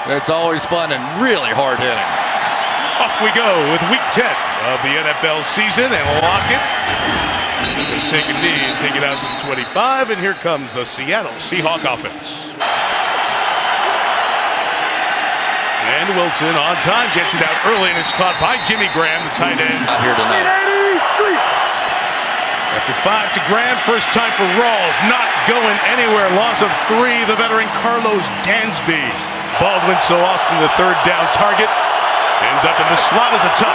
It's always fun and really hard hitting. Off we go with week 10 of the NFL season, and Lockett will take a knee and take it out to the 25, and here comes the Seattle Seahawks offense. And Wilson on time gets it out early, and it's caught by Jimmy Graham, the tight end. Not here tonight. After 5 to Graham, first time for Rawls, not going anywhere. Loss of 3, the veteran Carlos Dansby. Baldwin so often the third down target. Ends up in the slot at the top.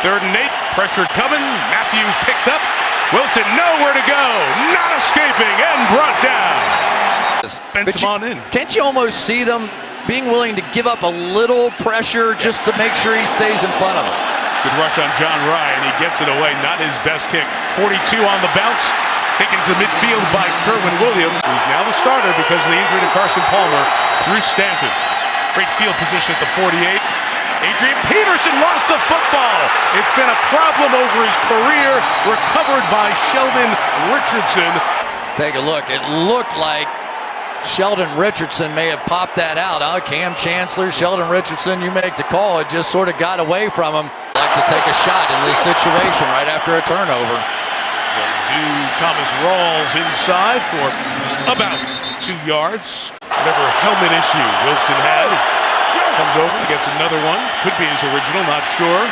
3rd and 8, pressure coming. Matthews picked up. Wilson nowhere to go. Not escaping and brought down. Fence him on in. Can't you almost see them being willing to give up a little pressure just to make sure he stays in front of him? Good rush on John Ryan. He gets it away. Not his best kick. 42 on the bounce. Taken to midfield by Kerwin Williams, who's now the starter because of the injury to Carson Palmer. Drew Stanton. Great field position at the 48. Adrian Peterson lost the football. It's been a problem over his career. Recovered by Sheldon Richardson. Let's take a look. It looked like Sheldon Richardson may have popped that out. Cam Chancellor, Sheldon Richardson, you make the call. It just sort of got away from him. Like to take a shot in this situation right after a turnover. Thomas Rawls inside for about 2 yards. Whatever helmet issue Wilson had. Comes over, gets another one. Could be his original, not sure.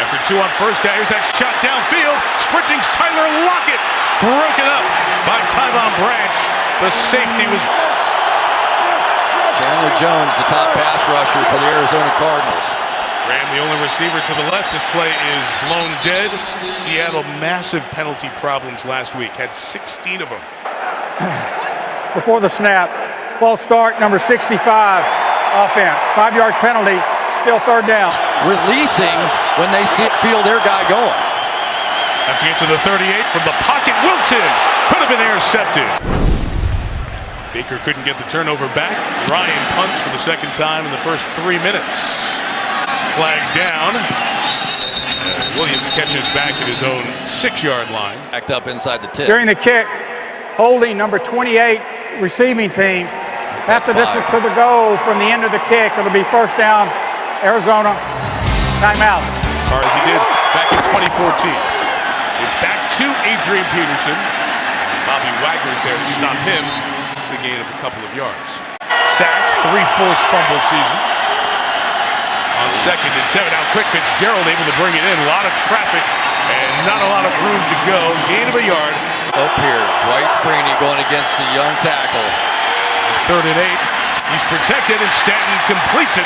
After 2 on first down, here's that shot downfield. Sprinting Tyler Lockett. Broken up by Tyvon Branch. The safety was... Chandler Jones, the top pass rusher for the Arizona Cardinals. Graham, the only receiver to the left. This play is blown dead. Seattle, massive penalty problems last week. Had 16 of them. Before the snap, false start, number 65, offense. 5-yard penalty, still 3rd down. Releasing when they feel their guy going. Have to get to the 38 from the pocket. Wilson could have been intercepted. Baker couldn't get the turnover back. Ryan punts for the 2nd time in the first 3 minutes. Flag down. Williams catches back at his own 6-yard line. Backed up inside the tip. During the kick, holding number 28 receiving team. Half the distance to the goal from the end of the kick. It'll be 1st down, Arizona. Timeout. Or as he did back in 2014. It's back to Adrian Peterson. Bobby Wagner's there to stop him. The gain of a couple of yards. Sack, 3 forced fumble season. On 2nd and 7, now quick Fitzgerald able to bring it in. A lot of traffic and not a lot of room to go. Gain of a yard. Up here, Dwight Freeney going against the young tackle. 3rd and 8. He's protected and Stanton completes it.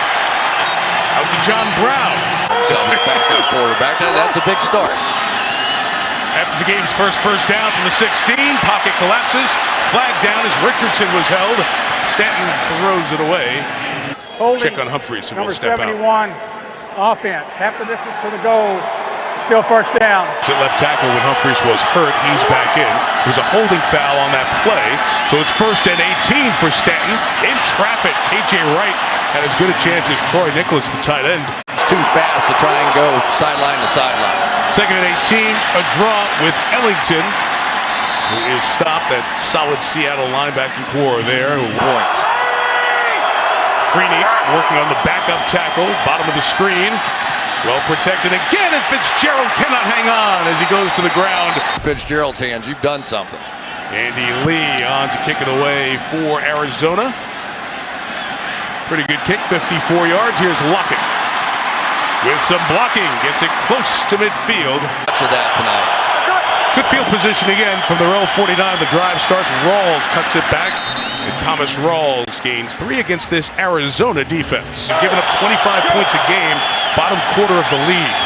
Out to John Brown. Back to the quarterback. That's a big start. After the game's first down from the 16, pocket collapses. Flag down as Richardson was held. Stanton throws it away. Holding, check on Humphries and number we'll step 71, offense. Half the distance to the goal. Still 1st down. To left tackle when Humphries was hurt. He's back in. There's a holding foul on that play. So it's 1st and 18 for Stanton. In traffic, KJ Wright had as good a chance as Troy Nicholas, the tight end. It's too fast to try and go sideline to sideline. 2nd and 18, a draw with Ellington, who is stopped. That solid Seattle linebacking core there. Points. Freeney working on the backup tackle, bottom of the screen. Well protected again, and Fitzgerald cannot hang on as he goes to the ground. Fitzgerald's hands, you've done something. Andy Lee on to kick it away for Arizona. Pretty good kick, 54 yards. Here's Lockett with some blocking, gets it close to midfield. Much of that tonight. Good field position again from the row 49. The drive starts. Rawls cuts it back. And Thomas Rawls gains 3 against this Arizona defense. Giving up 25 points a game. Bottom quarter of the league.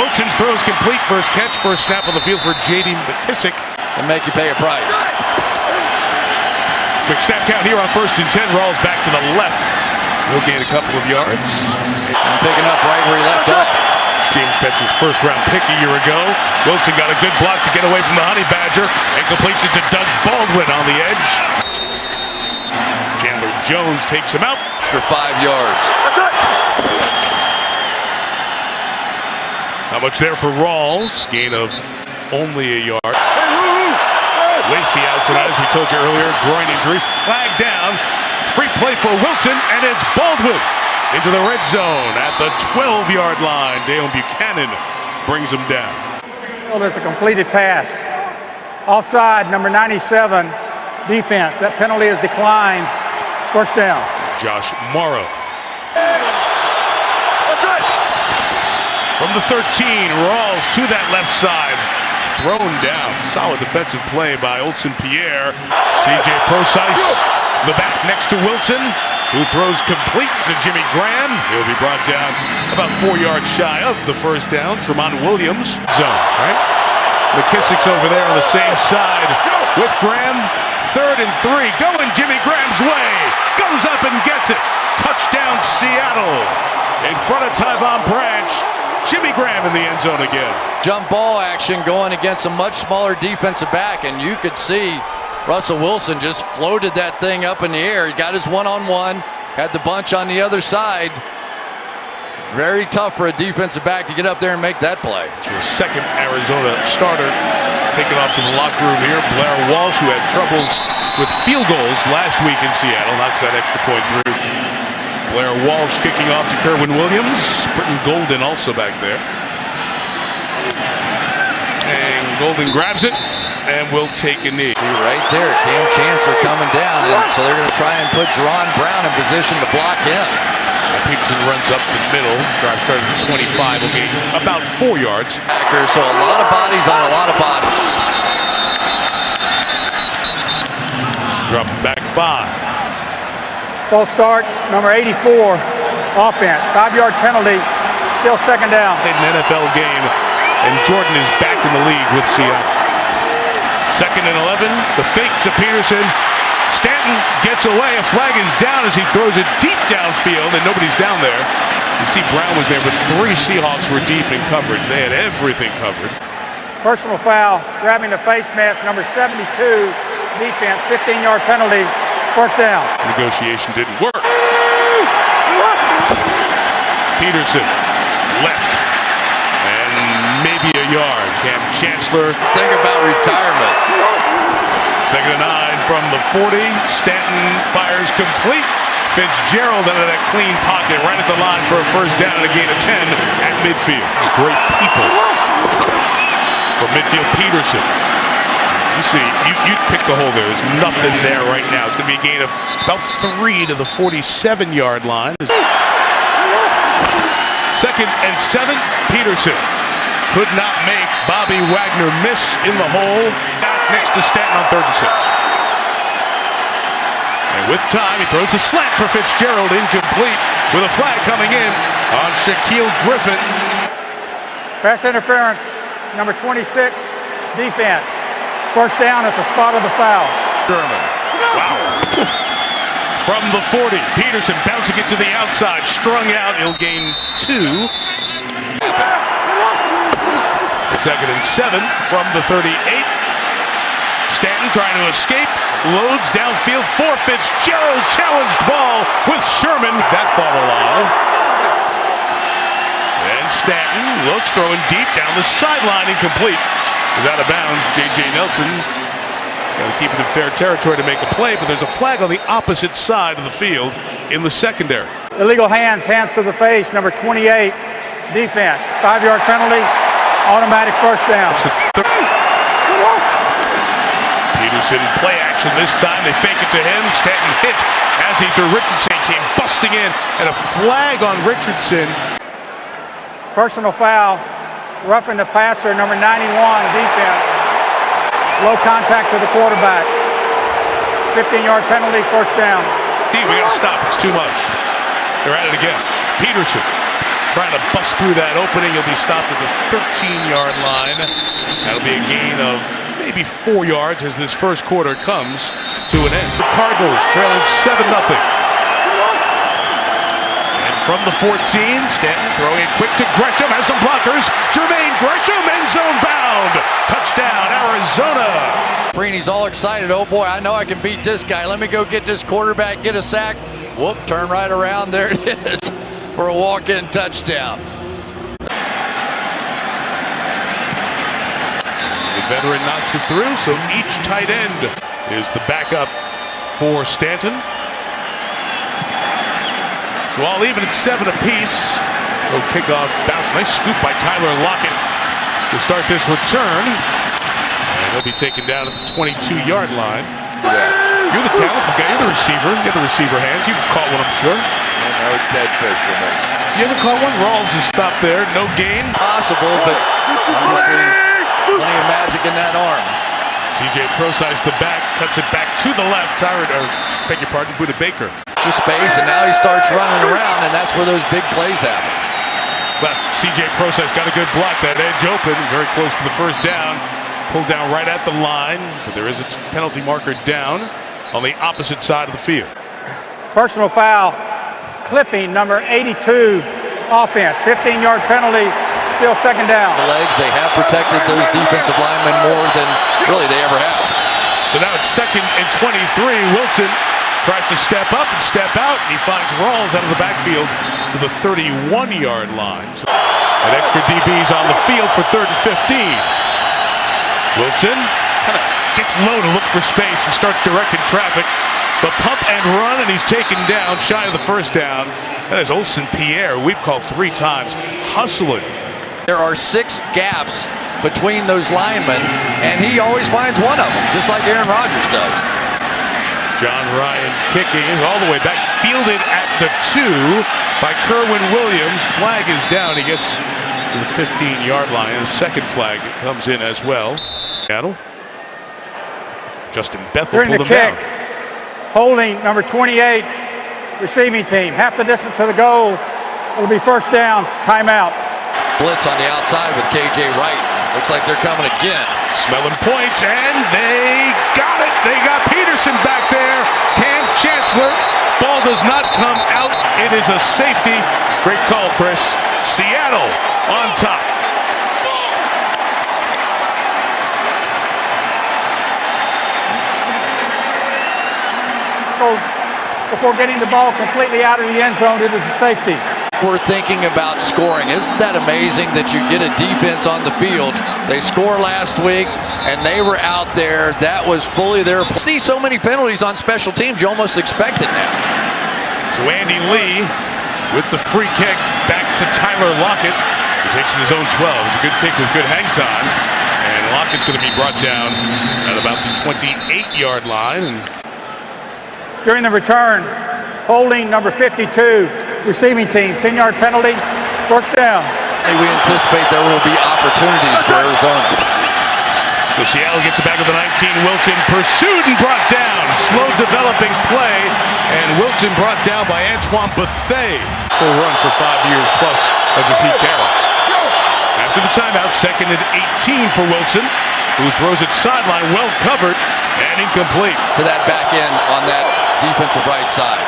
Wilson's throws complete. First catch, first snap on the field for J.D. McKissick. And make you pay a price. Quick snap count here on 1st and 10. Rawls back to the left. He'll gain a couple of yards. And picking up right where he left off. James Betcher's 1st-round pick a year ago. Wilson got a good block to get away from the Honey Badger and completes it to Doug Baldwin on the edge. Chandler Jones takes him out. Extra 5 yards. Not much there for Rawls. Gain of only a yard. Lacey out tonight, as we told you earlier. Groin injury. Flag down. free play for Wilson, and it's Baldwin into the red zone at the 12-yard line. Dale Buchanan brings him down. Well, there's a completed pass. Offside, number 97, defense. That penalty is declined. First down. Josh Morrow. From the 13, Rawls to that left side. Thrown down. Solid defensive play by Olsen Pierre. C.J. Procise, the back next to Wilson, who throws complete to Jimmy Graham. He'll be brought down about 4 yards shy of the first down. Tremont Williams zone, right? McKissick's over there on the same side with Graham. 3rd and 3. Going Jimmy Graham's way. Goes up and gets it. Touchdown Seattle. In front of Tyvon Branch. Jimmy Graham in the end zone again. Jump ball action going against a much smaller defensive back, and you could see Russell Wilson just floated that thing up in the air. He got his one-on-one, had the bunch on the other side. Very tough for a defensive back to get up there and make that play. Your second Arizona starter taken off to the locker room here. Blair Walsh, who had troubles with field goals last week in Seattle, knocks that extra point through. Blair Walsh kicking off to Kerwin Williams. Britton Golden also back there. And Golden grabs it and will take a knee. See right there, Cam Chancellor coming down, and so they're going to try and put Jerron Brown in position to block him. Peterson runs up the middle. Drive started at 25. Will be about 4 yards. So a lot of bodies on a lot of bodies. Drop back 5. False start, number 84, offense. 5-yard penalty, still second down. In an NFL game, and Jordan is back in the league with Seattle. 2nd and 11, the fake to Peterson. Stanton gets away. A flag is down as he throws it deep downfield, and nobody's down there. You see Brown was there, but 3 Seahawks were deep in coverage. They had everything covered. Personal foul, grabbing the face mask, number 72, defense. 15-yard penalty, first down. Negotiation didn't work. Peterson, left, and maybe a yard. Cam Chancellor. Think about retirement. 2nd and 9 from the 40. Stanton fires complete. Fitzgerald out of that clean pocket right at the line for a first down and a gain of 10 at midfield. It's great people. From midfield, Peterson. You see, you pick the hole there. There's nothing there right now. It's going to be a gain of about 3 to the 47-yard line. 2nd and 7. Peterson could not make Bobby Wagner miss in the hole. Back next to Stanton on 3rd and 6. And with time, he throws the slant for Fitzgerald, incomplete, with a flag coming in on Shaquille Griffin. Pass interference, number 26, defense. First down at the spot of the foul. German. Wow. From the 40, Peterson bouncing it to the outside, strung out, he'll gain 2. 2nd and 7 from the 38. Stanton trying to escape, loads downfield for Fitzgerald, challenged ball with Sherman. That fought alive. And Stanton looks, throwing deep down the sideline, incomplete. Is out of bounds. J.J. Nelson got to keep it in fair territory to make a play, but there's a flag on the opposite side of the field in the secondary. Illegal hands to the face, number 28, defense. 5-yard penalty, automatic first down. Peterson play action this time. They fake it to him. Stanton hit as he threw. Richardson came busting in, and a flag on Richardson. Personal foul, roughing the passer, number 91, defense. Low contact to the quarterback. 15-yard penalty, first down. We got to stop. It's too much. They're at it again. Peterson trying to bust through that opening. He'll be stopped at the 13-yard line. That'll be a gain of maybe 4 yards as this first quarter comes to an end. The Cardinals trailing 7-0. And from the 14, Stanton throwing it quick to Gresham, has some blockers. Jermaine Gresham, end zone bound. Touchdown, Arizona. Freeney's all excited. Oh boy, I know I can beat this guy. Let me go get this quarterback, get a sack. Whoop, turn right around. There it is for a walk-in touchdown. The veteran knocks it through, so each tight end is the backup for Stanton. So all even at 7 apiece. No kickoff bounce. Nice scoop by Tyler Lockett to start this return. And he'll be taken down at the 22-yard line. You're the talented guy. You're the receiver. You have the receiver hands. You've caught one, I'm sure. No dead fish for me. You ever caught one? Rawls is stopped there. No gain. Possible, but obviously plenty of magic in that arm. CJ Prosise the back, cuts it back to the left. Beg your pardon, Buda Baker. Extra space, and now he starts running around, and that's where those big plays happen. Left, CJ Prosise got a good block. That edge open, very close to the first down. Pulled down right at the line, but there is a penalty marker down on the opposite side of the field. Personal foul, clipping number 82 offense. 15-yard penalty, still second down. The legs, they have protected those defensive linemen more than really they ever have. So now it's 2nd and 23. Wilson tries to step up and step out, and he finds Rawls out of the backfield to the 31-yard line. So an extra DB's on the field for 3rd and 15. Wilson kind of gets low to look for space and starts directing traffic. The pump and run, and he's taken down shy of the first down. That is Olsen Pierre, we've called 3 times, hustling. There are 6 gaps between those linemen, and he always finds one of them, just like Aaron Rodgers does. John Ryan kicking all the way back, fielded at the 2 by Kerwin Williams. Flag is down. He gets to the 15-yard line, and a second flag comes in as well. Seattle. Justin Bethel During the pulled him kick, down. holding number 28, receiving team. Half the distance to the goal. It'll be first down, timeout. Blitz on the outside with KJ Wright. Looks like they're coming again. Smelling points, and they got it. They got Peterson back there. Cam Chancellor. Ball does not come out. It is a safety. Great call, Chris. Seattle on top. So before getting the ball completely out of the end zone, it is a safety. We're thinking about scoring. Isn't that amazing that you get a defense on the field? They scored last week, and they were out there. That was fully their. See so many penalties on special teams, you almost expect it now. So Andy Lee with the free kick back to Tyler Lockett. He takes it his own 12. It was a good kick with good hang time. And Lockett's going to be brought down at about the 28-yard line. And During the return, holding number 52, receiving team. 10-yard penalty, first down. We anticipate there will be opportunities for Arizona. so Seattle gets it back with the 19. Wilson pursued and brought down. Slow developing play. And Wilson brought down by Antoine Bethea. Full run for 5 years plus under Pete Carroll. After the timeout, 2nd and 18 for Wilson, who throws it sideline, well covered and incomplete. To that back end on that defensive right side.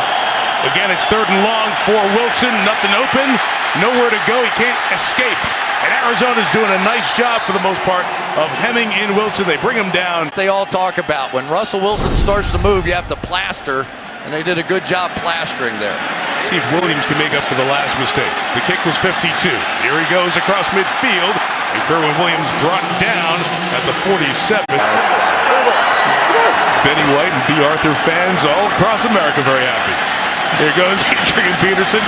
Again, it's 3rd and long for Wilson. Nothing open, nowhere to go. He can't escape. And Arizona's doing a nice job for the most part of hemming in Wilson. They bring him down. They all talk about when Russell Wilson starts to move, you have to plaster, and they did a good job plastering there. See if Williams can make up for the last mistake. The kick was 52. Here he goes across midfield, and Kerwin Williams brought down at the 47. Benny White and B. Arthur fans all across America very happy. Here goes Adrian Peterson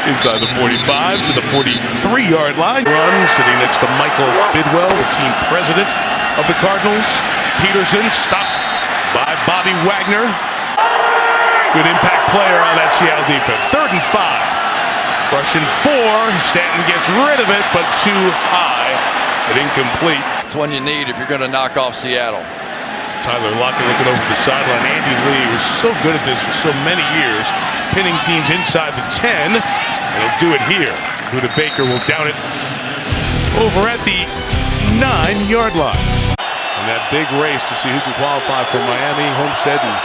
inside the 45 to the 43-yard line. Run sitting next to Michael Bidwell, the team president of the Cardinals. Peterson stopped by Bobby Wagner. Good impact player on that Seattle defense. 3rd and 5. Russian 4. Stanton gets rid of it, but too high and incomplete. It's one you need if you're going to knock off Seattle. Tyler Lockett looking over the sideline. Andy Lee was so good at this for so many years, pinning teams inside the 10, and he'll do it here. Buda Baker will down it over at the 9-yard line. And that big race to see who can qualify for Miami, Homestead, and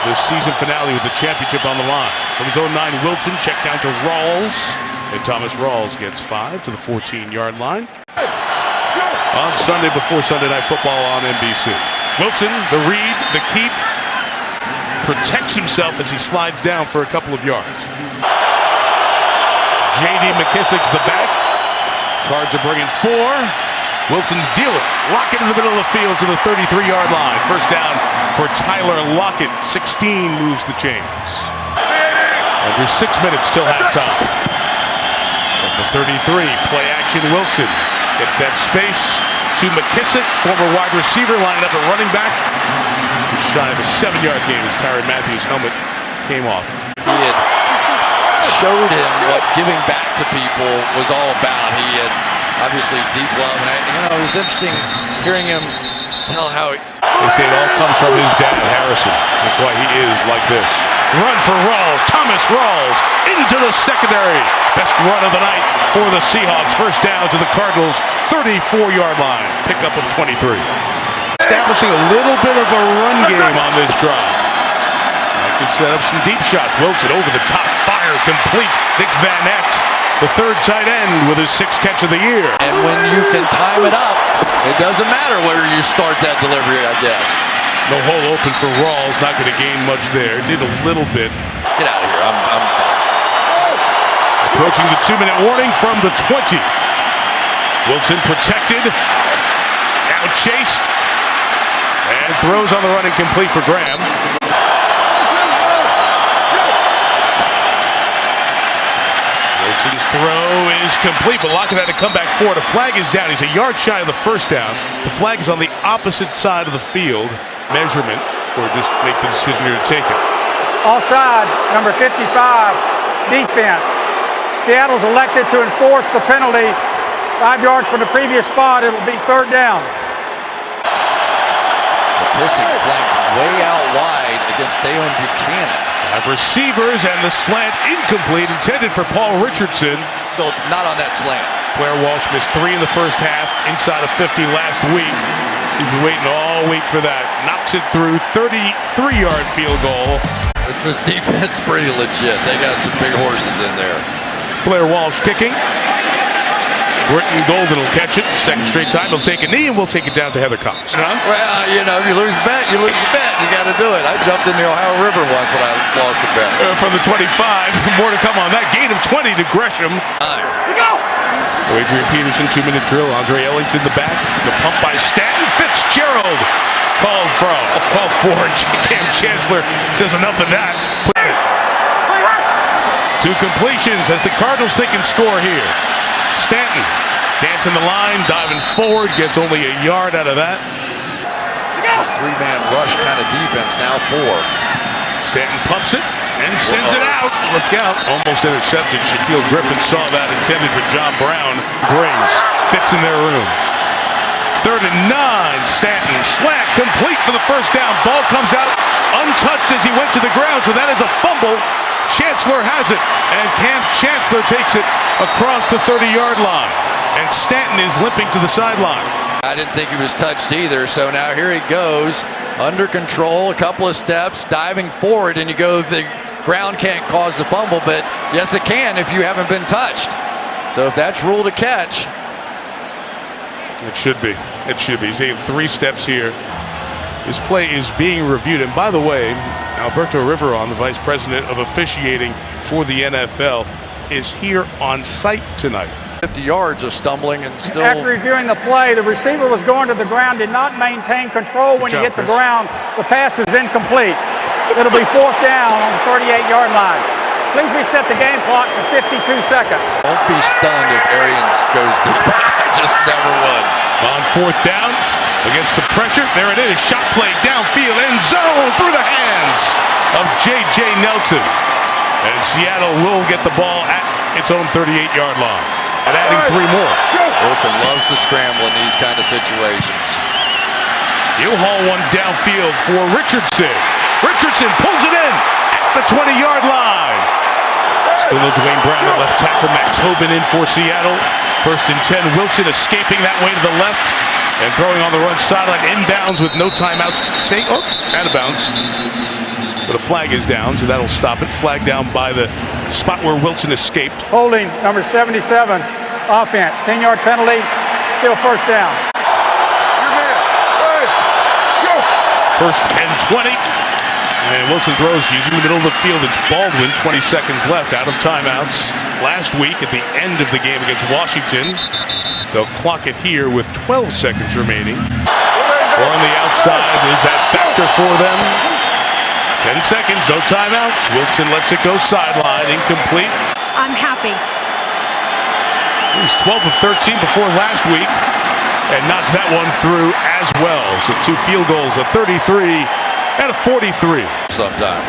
the season finale with the championship on the line. From his own 9, Wilson check down to Rawls, and Thomas Rawls gets 5 to the 14-yard line. On Sunday before Sunday Night Football on NBC. Wilson, the read, the keep, protects himself as he slides down for a couple of yards. J.D. McKissick's the back. Cards are bringing 4. Wilson's dealing. Lockett in the middle of the field to the 33-yard line. First down for Tyler Lockett. 16 moves the chains. Under 6 minutes till halftime. From the 33, play action Wilson. Gets that space to McKissick, former wide receiver, lining up at running back. Shy of a 7-yard gain as Tyrann Mathieu's helmet came off. He had showed him what giving back to people was all about. He had obviously deep love. And it was interesting hearing him tell how they say it all comes from his dad, Harrison. That's why he is like this. Run for Rawls. Thomas Rawls into the secondary. Best run of the night for the Seahawks. First down to the Cardinals, 34-yard line. Pickup of 23. Establishing a little bit of a run game on this drive. I can set up some deep shots. Wilson over the top, fire complete. Nick Van Ness, the third tight end with his 6th catch of the year. And when you can time it up, it doesn't matter where you start that delivery, I guess. No hole open for Rawls, not going to gain much there. Did a little bit. Get out of here. I'm approaching the 2-minute warning from the 20. Wilson protected, now chased, and throws on the run incomplete for Graham. Wilson's throw is complete, but Lockett had to come back forward. A flag is down. He's a yard shy of the first down. The flag is on the opposite side of the field. Measurement, or just make the decision here to take it. Offside, number 55, defense. Seattle's elected to enforce the penalty. 5 yards from the previous spot, it'll be 3rd down. McKissick flanked way out wide against Dalen Buchanan. Have receivers and the slant incomplete, intended for Paul Richardson. Still not on that slant. Blair Walsh missed 3 in the first half, inside of 50 last week. He's been waiting all week for that. Knocks it through, 33-yard field goal. This defense pretty legit. They got some big horses in there. Blair Walsh kicking. Britton Golden will catch it. 2nd straight time. He'll take a knee, and we'll take it down to Heather Cox. Well, if you lose a bet, you lose a bet. You got to do it. I jumped in the Ohio River once when I lost a bet. From the 25, more to come on that. Gain of 20 to Gresham. Here we go. Adrian Peterson, 2-minute drill. Andre Ellington the back. The pump by Stanton. Fitzgerald called for. Cam Chancellor says enough of that. 2 completions as the Cardinals think can score here. Stanton dancing the line, diving forward, gets only a yard out of that. This 3-man rush kind of defense, now 4. Stanton pumps it and sends it out. Look out. Almost intercepted. Shaquille Griffin saw that, intended for John Brown. Brings, fits in their room. 3rd and 9. Stanton slant complete for the first down. Ball comes out untouched as he went to the ground, so that is a fumble. Chancellor has it, and Cam Chancellor takes it across the 30-yard line. And Stanton is limping to the sideline. I didn't think he was touched either, so now here he goes, under control, a couple of steps, diving forward, and you go, the ground can't cause the fumble, but yes it can if you haven't been touched. So if that's ruled a catch. It should be. It should be. He's taking 3 steps here. His play is being reviewed. And by the way, Alberto Riveron, the vice president of officiating for the NFL, is here on site tonight. 50 yards of stumbling and still. After reviewing the play, the receiver was going to the ground, did not maintain control when he hit the ground. The pass is incomplete. It'll be 4th down on the 38-yard line. Please reset the game clock to 52 seconds. Don't be stunned if Arians goes deep. Just never would. On 4th down, against the pressure, there it is. Shot play downfield, end zone, through the hands of J.J. Nelson. And Seattle will get the ball at its own 38-yard line. And adding 3 more. Wilson loves to scramble in these kind of situations. He'll haul one downfield for Richardson. Richardson pulls it in at the 20-yard line. Still no Dwayne Brown at left tackle. Max Hoban in for Seattle. 1st and 10. Wilson escaping that way to the left and throwing on the run sideline, inbounds with no timeouts to take. Oh, out of bounds. But a flag is down, so that'll stop it. Flag down by the spot where Wilson escaped. Holding number 77, offense. 10-yard penalty, still 1st down. 1st and 20. And Wilson throws using the middle of the field. It's Baldwin, 20 seconds left, out of timeouts. Last week at the end of the game against Washington, they'll clock it here with 12 seconds remaining. Or on the outside, is that factor for them? 10 seconds, no timeouts. Wilson lets it go sideline, incomplete. I'm happy. He was 12 of 13 before last week and knocks that one through as well. So 2 field goals, a 33 and a 43. Sometime.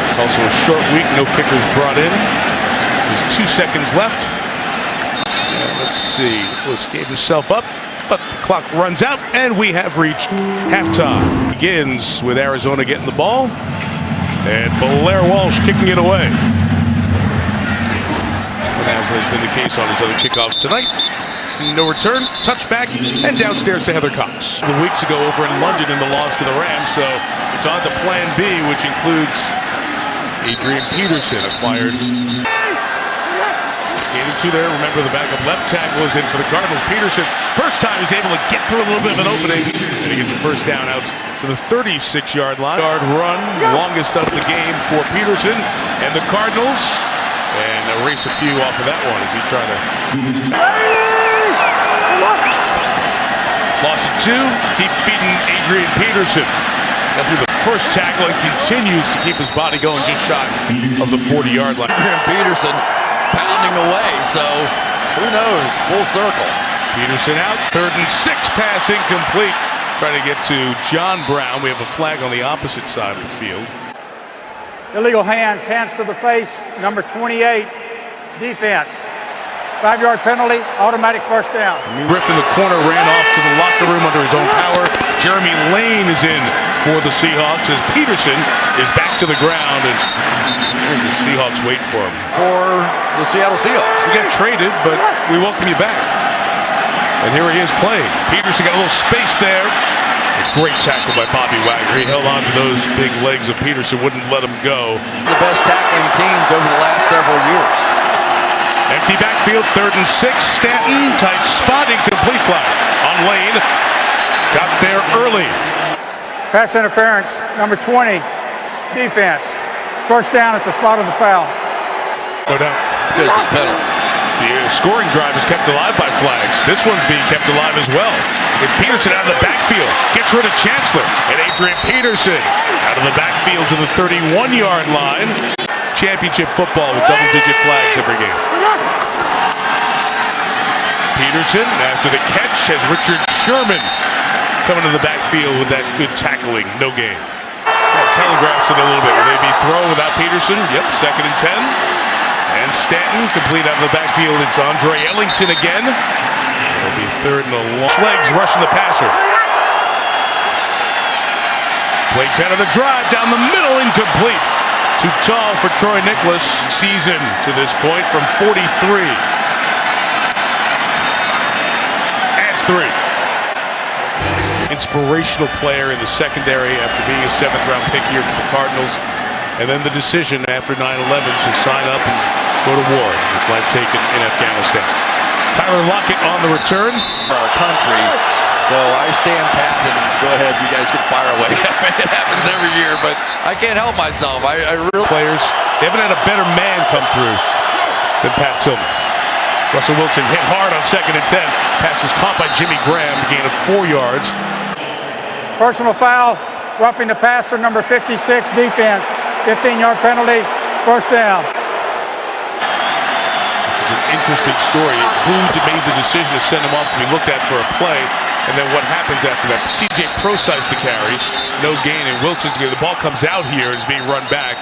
It's also a short week, no kickers brought in. There's 2 seconds left. And let's see, Nicholas gave himself up, but the clock runs out and we have reached halftime. Begins with Arizona getting the ball and Blair Walsh kicking it away. As has been the case on his other kickoffs tonight. No return, touchback, and downstairs to Heather Cox. Weeks ago over in London in the loss to the Rams, so it's on to plan B, which includes Adrian Peterson, acquired. Getting to there, remember the backup left tackle is in for the Cardinals. Peterson, first time he's able to get through a little bit of an opening, and he gets a first down out to the 36-yard line. Yard run, longest of the game for Peterson and the Cardinals. And erase a few off of that one as he tried to. Loss of 2. Keep feeding Adrian Peterson. Got through the first tackle and continues to keep his body going just shy of the 40-yard line. Adrian Peterson pounding away, so who knows? Full circle. Peterson out. 3rd and 6. Pass incomplete. Trying to get to John Brown. We have a flag on the opposite side of the field. Illegal hands to the face, number 28, defense. 5-yard penalty, automatic first down. Griffin, the corner, ran off to the locker room under his own power. Jeremy Lane is in for the Seahawks as Peterson is back to the ground, and the Seahawks wait for him. For the Seattle Seahawks. He got traded, but we welcome you back. And here he is playing. Peterson got a little space there. A great tackle by Bobby Wagner. He held on to those big legs of Peterson, wouldn't let him go. The best tackling teams over the last several years. Empty backfield, 3rd and 6. Stanton, tight spot, incomplete flag on Lane. Got there early. Pass interference, number 20, defense. First down at the spot of the foul. No doubt. Because of penalties. The scoring drive is kept alive by flags. This one's being kept alive as well. It's Peterson out of the backfield. Gets rid of Chancellor. And Adrian Peterson out of the backfield to the 31-yard line. Championship football with double-digit flags every game. Peterson, after the catch, has Richard Sherman coming to the backfield with that good tackling. No gain. That telegraphs it a little bit. Will they be thrown without Peterson? Yep, 2nd and 10. And Stanton complete out of the backfield. It's Andre Ellington again. It'll be 3rd and a long. Legs rushing the passer. Play 10 of the drive down the middle, incomplete. Too tall for Troy Nicholas. Season to this point from 43. Adds 3. Inspirational player in the secondary after being a 7th-round pick here for the Cardinals. And then the decision after 9/11 to sign up and go to war. His life taken in Afghanistan. Tyler Lockett on the return. For our country, so I stand pat and go ahead, you guys can fire away. It happens every year, but I can't help myself. I really... Players, they haven't had a better man come through than Pat Tillman. Russell Wilson hit hard on 2nd and 10. Pass is caught by Jimmy Graham, gain of 4 yards. Personal foul, roughing the passer, number 56, defense. 15-yard penalty, first down. Which is an interesting story. Who made the decision to send him off to be looked at for a play, and then what happens after that? C.J. Prosise the carry, no gain, and Wilson's the ball comes out here and is being run back,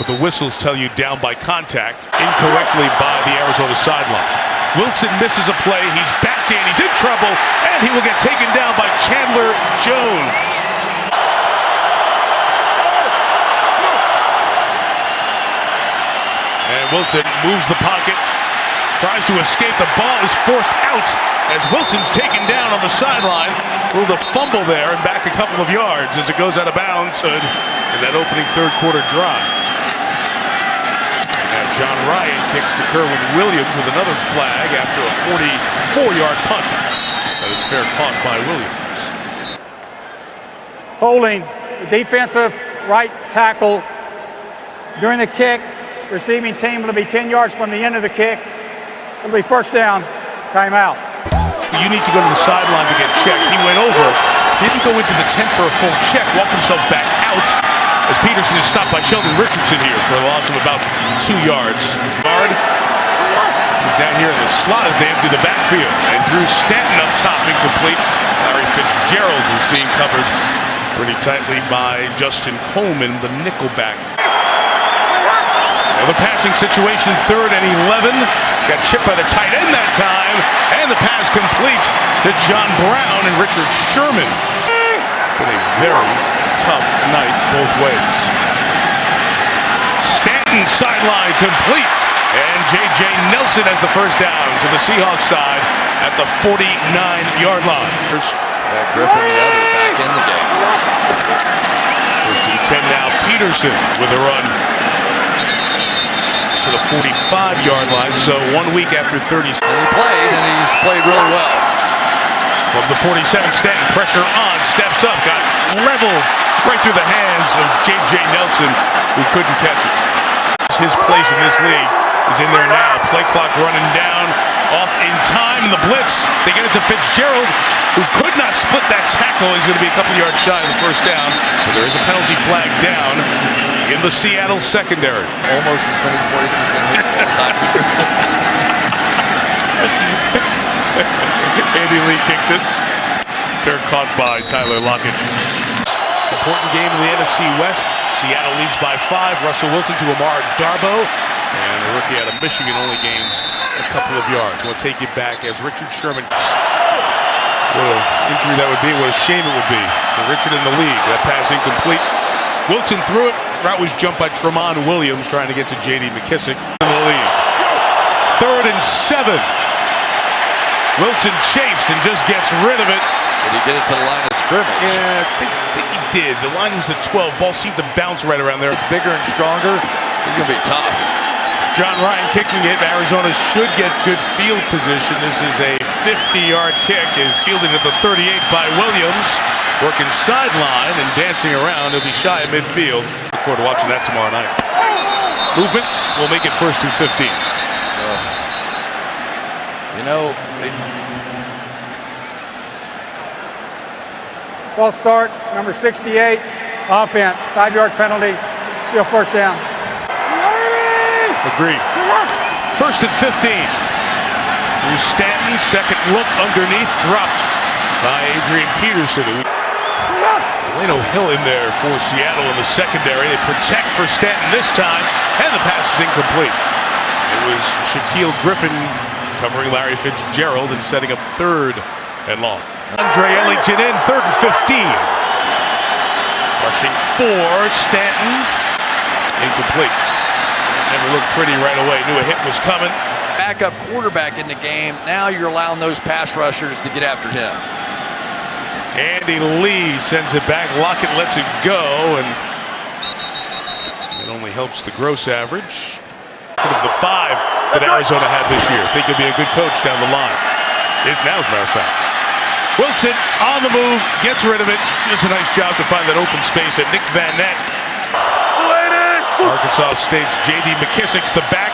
but the whistles tell you down by contact, incorrectly by the Arizona sideline. Wilson misses a play, he's back in, he's in trouble, and he will get taken down by Chandler Jones. And Wilson moves the pocket, tries to escape. The ball is forced out as Wilson's taken down on the sideline. A little fumble there and back a couple of yards as it goes out of bounds in that opening 3rd quarter drive. And John Ryan kicks to Kerwin Williams with another flag after a 44-yard punt. That is fair caught by Williams. Holding the defensive right tackle during the kick. Receiving team will be 10 yards from the end of the kick. It'll be first down, timeout. You need to go to the sideline to get checked. He went over, didn't go into the tent for a full check, walked himself back out, as Peterson is stopped by Sheldon Richardson here for a loss of about 2 yards. Guard down here in the slot as they empty the backfield. And Drew Stanton up top, incomplete. Larry Fitzgerald was being covered pretty tightly by Justin Coleman, the nickelback. Another passing situation, 3rd and 11. Got chipped by the tight end that time. And the pass complete to John Brown and Richard Sherman. Been a very tough night both ways. Stanton sideline complete. And J.J. Nelson has the first down to the Seahawks side at the 49-yard line. That Griffin, the other, back in the game. 1st and 10 now. Peterson with a run to the 45-yard line. So 1 week after 30. And he played, and he's played really well. From the 47, Stanton pressure on, steps up, got leveled right through the hands of J.J. Nelson, who couldn't catch it. His place in this league is in there now. Play clock running down, off in time, the blitz. They get it to Fitzgerald, who could not split that tackle. He's going to be a couple yards shy of the first down, but there is a penalty flag down in the Seattle secondary. Almost as many voices in his Andy Lee kicked it. Fair caught by Tyler Lockett. Important game in the NFC West. Seattle leads by 5. Russell Wilson to Amar Darboh. And the rookie out of Michigan only gains a couple of yards. We'll take it back as Richard Sherman. What an injury that would be. What a shame it would be for Richard in the lead. That pass incomplete. Wilson threw it. Route was jumped by Tramon Williams trying to get to J.D. McKissick in the lead. 3rd and 7. Wilson chased and just gets rid of it. Did he get it to the line of scrimmage? Yeah, I think he did. The line was the 12. Ball seemed to bounce right around there. It's bigger and stronger. He's going to be tough. John Ryan kicking it. Arizona should get good field position. This is a 50-yard kick. Is fielded at the 38 by Williams. Working sideline and dancing around. He'll be shy of midfield. Look forward to watching that tomorrow night. Movement will make it 1st and 15. You know, False start, number 68, offense, 5-yard penalty, still first down. Agreed. 1st and 15. Here's Stanton, second look underneath, dropped by Adrian Peterson. Delano Hill in there for Seattle in the secondary. They protect for Stanton this time, and the pass is incomplete. It was Shaquille Griffin covering Larry Fitzgerald and setting up 3rd and long. Andre Ellington in, 3rd and 15. Rushing 4, Stanton, incomplete. Never looked pretty right away. Knew a hit was coming. Backup quarterback in the game. Now you're allowing those pass rushers to get after him. Andy Lee sends it back. Lockett lets it go, and it only helps the gross average. Of the 5 that Arizona had this year. Think he'll be a good coach down the line. Is now, as a matter of fact. Wilson on the move, gets rid of it. Does a nice job to find that open space at Nick Van Nett. Arkansas State's J.D. McKissick's the back.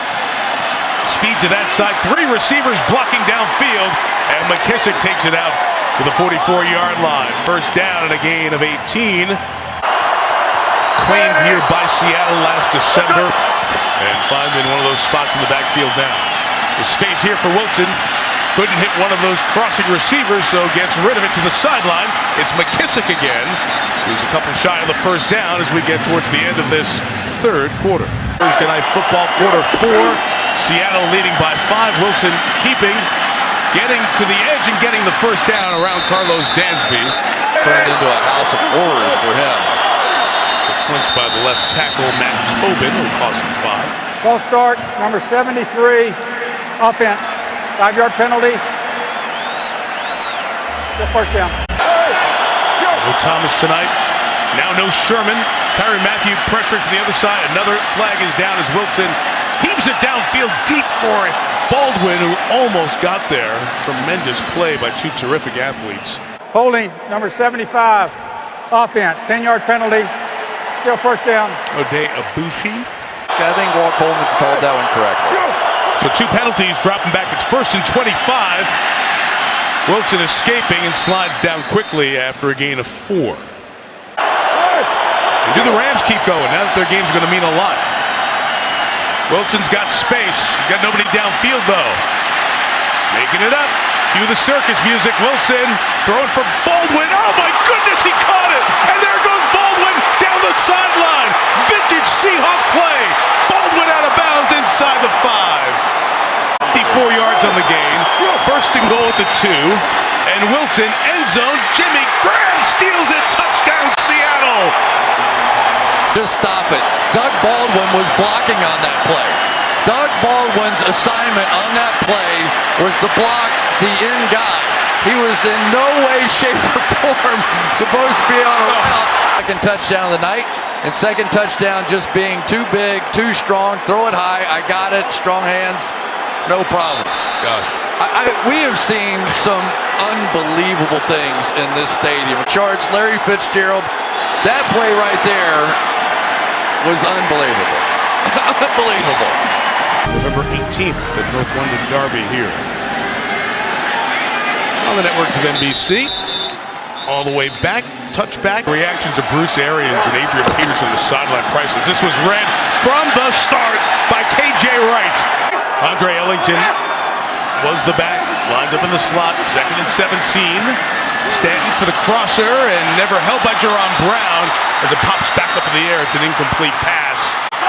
Speed to that side. 3 receivers blocking downfield, and McKissick takes it out to the 44-yard line. First down and a gain of 18. Claimed here by Seattle last December, and finds in one of those spots in the backfield now. The space here for Wilson. Couldn't hit one of those crossing receivers, so gets rid of it to the sideline. It's McKissick again. He's a couple shy of the first down as we get towards the end of this 3rd quarter. Thursday night football, quarter 4. Seattle leading by 5. Wilson keeping, getting to the edge and getting the first down around Carlos Dansby. Turned into a house of horrors for him. It's a flinch by the left tackle, Matt Tobin, who cost him 5. False start, number 73, offense, 5-yard penalties, still first down. No Thomas tonight. Now no Sherman. Tyrann Mathieu pressuring from the other side. Another flag is down as Wilson heaves it downfield deep for Baldwin, who almost got there. Tremendous play by 2 terrific athletes. Holding, number 75, offense, 10-yard penalty, still first down. Ode Abushi. I think Walt Coleman called that one correctly. So 2 penalties, dropping back. It's 1st and 25. Wilson escaping and slides down quickly after a gain of 4. And do the Rams keep going now that their game's going to mean a lot? Wilson's got space. He's got nobody downfield, though. Making it up. Cue the circus music. Wilson throwing for Baldwin. Oh, my goodness, he caught it. And there goes Baldwin down the sideline. Vintage Seahawk play. Baldwin out of bounds inside the 5. 54 yards on the gain. First and goal at the 2. And Wilson, end zone. Jimmy Graham steals it. Touchdown, Seattle. Just stop it. Doug Baldwin was blocking on that play. Doug Baldwin's assignment on that play was to block the in guy. He was in no way, shape, or form supposed to be on a route. Second touchdown of the night, and second touchdown just being too big, too strong. Throw it high. I got it. Strong hands. No problem. Gosh. We have seen some unbelievable things in this stadium. Charge Larry Fitzgerald. That play right there was unbelievable. Unbelievable. November 18th, the North London Derby here on the networks of NBC. All the way back, touchback. Reactions of Bruce Arians and Adrian Peterson, the sideline crisis. This was read from the start by KJ Wright. Andre Ellington was the back, lines up in the slot, 2nd and 17. Stanton for the crosser and never held by Jerron Brown as it pops back up in the air. It's an incomplete pass.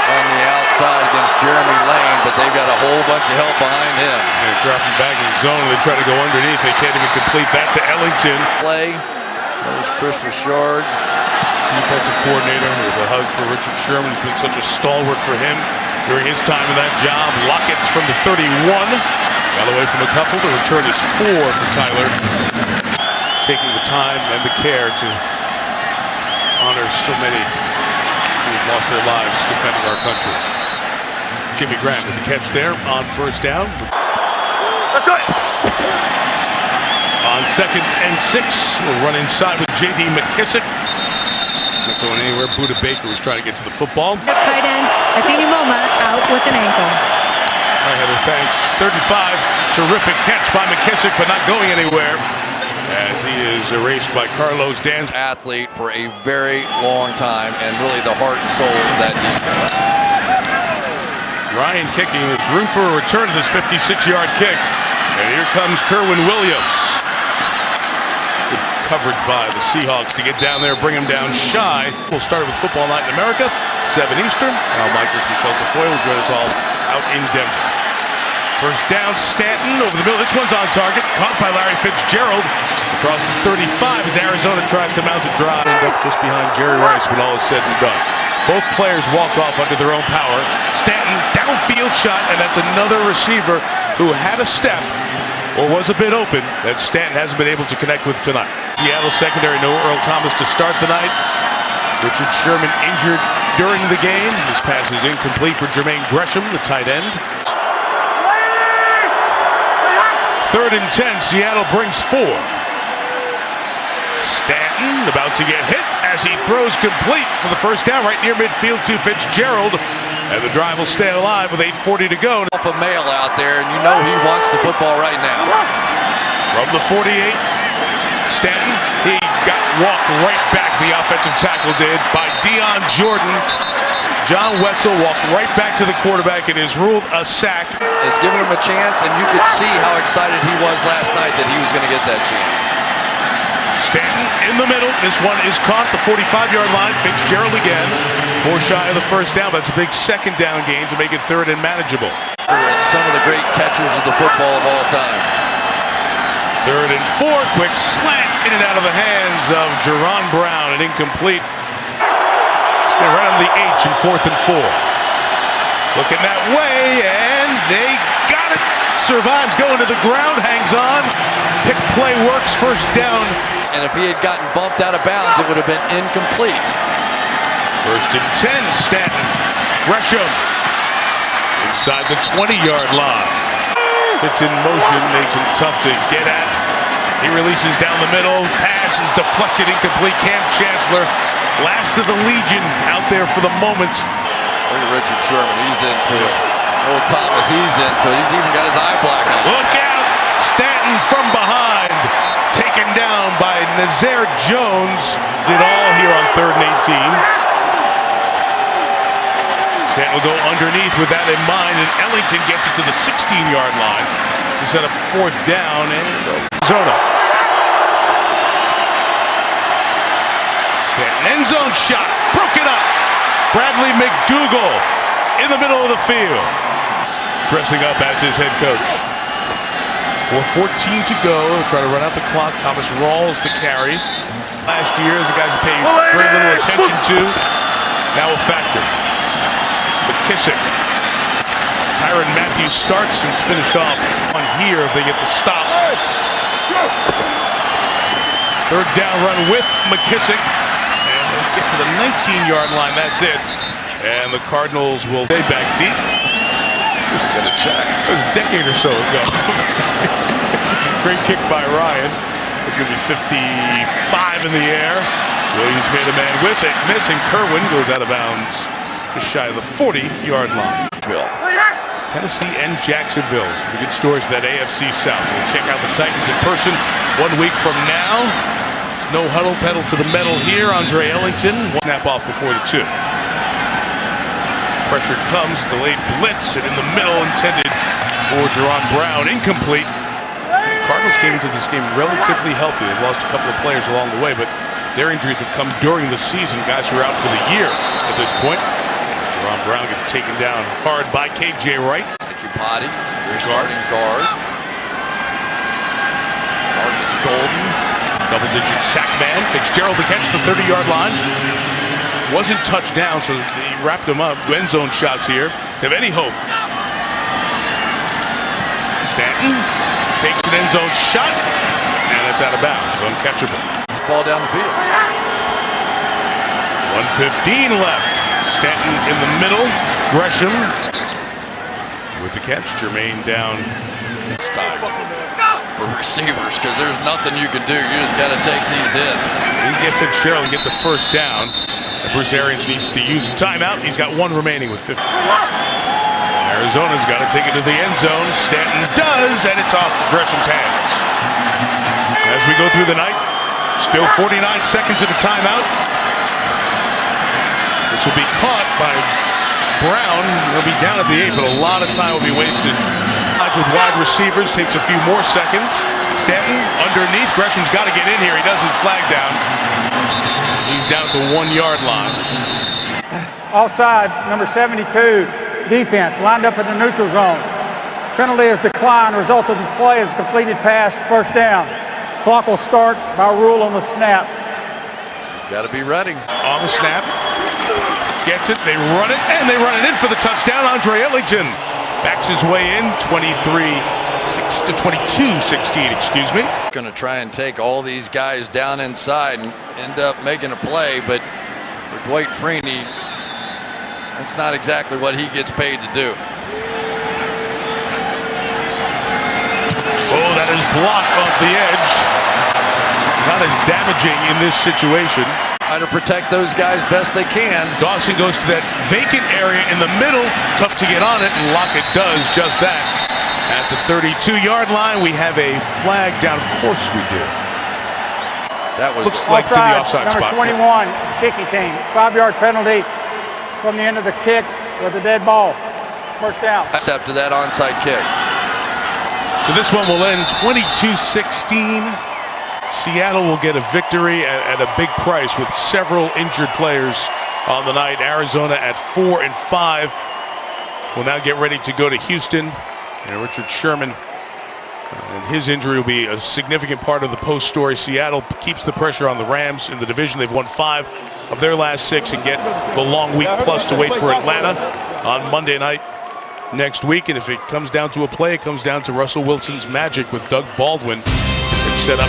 On the outside against Jeremy Lane, but they've got a whole bunch of help behind him. They're dropping back in the zone. They try to go underneath. They can't even complete that to Ellington. Play. There's Chris Richard. Defensive coordinator with a hug for Richard Sherman. He's been such a stalwart for him during his time in that job. Lockett from the 31. Got away from a couple. The return is 4 for Tyler. Taking the time and the care to honor so many who've lost their lives defending our country. Jimmy Graham with the catch there on first down. That's it. On 2nd and 6, we'll run inside with J.D. McKissick. Not going anywhere. Buda Baker was trying to get to the football. Tight end Afeni Moma out with an ankle. All right, Heather, thanks. 35, terrific catch by McKissick, but not going anywhere as he is erased by Carlos Dans. Athlete for a very long time and really the heart and soul of that defense. Ryan kicking. There's room for a return to this 56-yard kick. And here comes Kerwin Williams. Good coverage by the Seahawks to get down there, bring him down shy. We'll start with Football Night in America, 7 Eastern. Al Michaels, Michelle Tafoya will join us all out in Denver. First down, Stanton over the middle. This one's on target. Caught by Larry Fitzgerald. Across the 35 as Arizona tries to mount a drive. End up just behind Jerry Rice when all is said and done. Both players walk off under their own power. Stanton, downfield shot, and that's another receiver who had a step or was a bit open that Stanton hasn't been able to connect with tonight. Seattle secondary, no Earl Thomas to start the night. Richard Sherman injured during the game. This pass is incomplete for Jermaine Gresham, the tight end. 3rd and 10, Seattle brings 4. Stanton about to get hit as he throws complete for the first down right near midfield to Fitzgerald. And the drive will stay alive with 8:40 to go. Off a male out there, and you know he wants the football right now. From the 48, Stanton, he got walked right back, the offensive tackle did, by Dion Jordan. John Wetzel walked right back to the quarterback and is ruled a sack. Has given him a chance, and you could see how excited he was last night that he was going to get that chance. Stanton in the middle. This one is caught, the 45-yard line. Fitzgerald again. 4 shy of the first down. That's a big second down gain to make it 3rd and manageable. Some of the great catchers of the football of all time. 3rd and 4. Quick slant in and out of the hands of Jerron Brown. An incomplete. Right on the H in 4th and 4. Looking that way, and they got it. Survives going to the ground, hangs on. Pick play works, first down. And if he had gotten bumped out of bounds, it would have been incomplete. 1st and 10, Stanton. Gresham inside the 20-yard line. Fits in motion, makes him tough to get at. He releases down the middle. Pass is deflected, incomplete. Cam Chancellor, last of the Legion, out there for the moment. Look at Richard Sherman. He's into it. Old Thomas, he's into it. He's even got his eye black on. Look out! Stanton from behind. Taken down by Nazir Jones. Did all here on 3rd and 18. Stanton will go underneath with that in mind, and Ellington gets it to the 16-yard line to set up 4th down, and Arizona. Stanton end zone shot, broken up. Bradley McDougal in the middle of the field, dressing up as his head coach. 4:14 to go, try to run out the clock. Thomas Rawls the carry. Last year, as the guys who paid very little attention to, now a factor. McKissick. Tyrann Mathieu starts and it's finished off on here if they get the stop. 3rd down run with McKissick. And they'll get to the 19-yard line, that's it. And the Cardinals will stay back deep. This is going to check. It was a decade or so ago. Great kick by Ryan. It's going to be 55 in the air. Williams made a man miss, and Kerwin goes out of bounds just shy of the 40-yard line. Tennessee and Jacksonville. Some good stories of that AFC South. We'll check out the Titans in person 1 week from now. It's no huddle, pedal to the metal here. Andre Ellington, one snap off before the 2. Pressure comes, delayed blitz, and in the middle intended for Jerron Brown, incomplete. Cardinals came into this game relatively healthy. They've lost a couple of players along the way, but their injuries have come during the season. Guys who are out for the year at this point. Jerron Brown gets taken down hard by KJ Wright. Potty, your starting guard. Marcus Golden. Double-digit sack man. Fitzgerald to catch the 30-yard line. Wasn't touched down, so he wrapped him up. End zone shots here to have any hope. Stanton takes an end zone shot, and it's out of bounds. Uncatchable. Ball down the field. 1:15 left. Stanton in the middle. Gresham with the catch. Jermaine down. Next time for receivers, because there's nothing you can do. You just got to take these hits. He can get Fitzgerald and get the 1st down. Bruce Arians needs to use a timeout. He's got 1 remaining with 50. Arizona's got to take it to the end zone. Stanton does, and it's off Gresham's hands. As we go through the night, still 49 seconds of the timeout. This will be caught by Brown. He'll be down at the 8, but a lot of time will be wasted. With wide receivers, takes a few more seconds. Stanton underneath. Gresham's got to get in here. He doesn't flag down. He's down at the 1-yard line. Offside, number 72, defense, lined up in the neutral zone. Penalty is declined. Result of the play is completed pass, 1st down. Clock will start by rule on the snap. Got to be ready. On the snap. Gets it, they run it, and they run it in for the touchdown. Andre Ellington backs his way in, 22-16, excuse me. Going to try and take all these guys down inside and end up making a play, but for Dwight Freeney, that's not exactly what he gets paid to do. Oh, that is blocked off the edge. Not as damaging in this situation. Try to protect those guys best they can. Dawson goes to that vacant area in the middle. Tough to get on it, and Lockett does just that. At the 32-yard line, we have a flag down. Of course we do. That was looks like to the offside number spot. Number 21, kicking team. 5-yard penalty from the end of the kick with a dead ball. 1st down. Except to that onside kick. So this one will end 22-16. Seattle will get a victory at a big price with several injured players on the night. Arizona at 4-5 will now get ready to go to Houston. And Richard Sherman and his injury will be a significant part of the post story. Seattle keeps the pressure on the Rams in the division. They've won 5 of their last 6 and get the long week plus to wait for Atlanta on Monday night next week. And if it comes down to a play, it comes down to Russell Wilson's magic with Doug Baldwin. It's set up